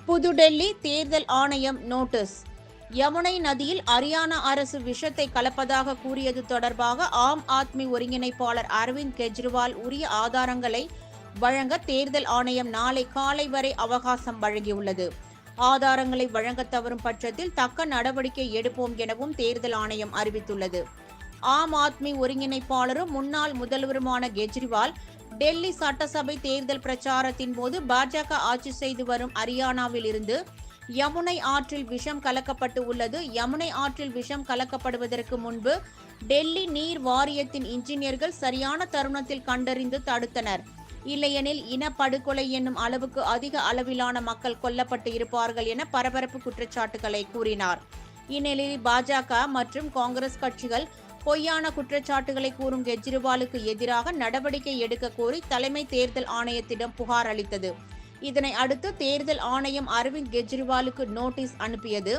புதுடெல்லி தேர்தல் ஆணையம் நோட்டீஸ். யமுனை நதியில் ஹரியானா அரசு விஷத்தை கலப்பதாக கூறியது தொடர்பாக ஆம் ஆத்மி ஒருங்கிணைப்பாளர் அரவிந்த் கெஜ்ரிவால் உரிய ஆதாரங்களை வழங்க தேர்தல் ஆணையம் நாளை காலை வரை அவகாசம் வழங்கியுள்ளது. ஆதாரங்களை வழங்க தவறும் பட்சத்தில் தக்க நடவடிக்கை எடுப்போம் எனவும் தேர்தல் ஆணையம் அறிவித்துள்ளது. ஆம் ஆத்மி ஒருங்கிணைப்பாளரும் முன்னாள் முதல்வருமான கெஜ்ரிவால் டெல்லி சட்டசபை தேர்தல் பிரச்சாரத்தின் போது பாஜக ஆட்சி செய்து வரும் ஹரியானாவில் இருந்து யமுனை ஆற்றில் விஷம் கலக்கப்பட்டு உள்ளது. யமுனை ஆற்றில் விஷம் கலக்கப்படுவதற்கு முன்பு டெல்லி நீர் வாரியத்தின் இன்ஜினியர்கள் சரியான தருணத்தில் கண்டறிந்து தடுத்தனர். இல்லையெனில் இனப்படுகொலை என்னும் அளவுக்கு அதிக அளவிலான மக்கள் கொல்லப்பட்டு இருப்பார்கள் என பரபரப்பு குற்றச்சாட்டுகளை கூறினார். இந்நிலையில் பாஜக மற்றும் காங்கிரஸ் கட்சிகள் பொய்யான குற்றச்சாட்டுகளை கூறும் கெஜ்ரிவாலுக்கு எதிராக நடவடிக்கை எடுக்க கோரி தலைமை தேர்தல் ஆணையத்திடம் புகார் அளித்தது. இதனை அடுத்து தேர்தல் ஆணையம் அரவிந்த் கெஜ்ரிவாலுக்கு நோட்டீஸ் அனுப்பியது.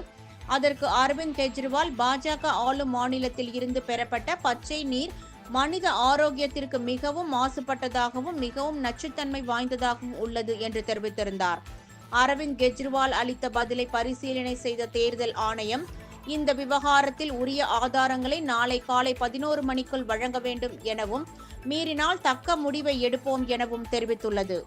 அதற்கு அரவிந்த் கெஜ்ரிவால் பாஜக ஆளும் மாநிலத்தில் இருந்து பெறப்பட்ட பச்சை நீர் மனித ஆரோக்கியத்திற்கு மிகவும் மாசுபட்டதாகவும் மிகவும் நச்சுத்தன்மை வாய்ந்ததாகவும் உள்ளது என்று தெரிவித்திருந்தார். அரவிந்த் கெஜ்ரிவால் அளித்த பதிலை பரிசீலனை செய்த தேர்தல் ஆணையம் இந்த விவகாரத்தில் உரிய ஆதாரங்களை நாளை காலை 11 மணிக்குள் வழங்க வேண்டும் எனவும் மீறினால் தக்க முடிவை எடுப்போம் எனவும் தெரிவித்துள்ளது.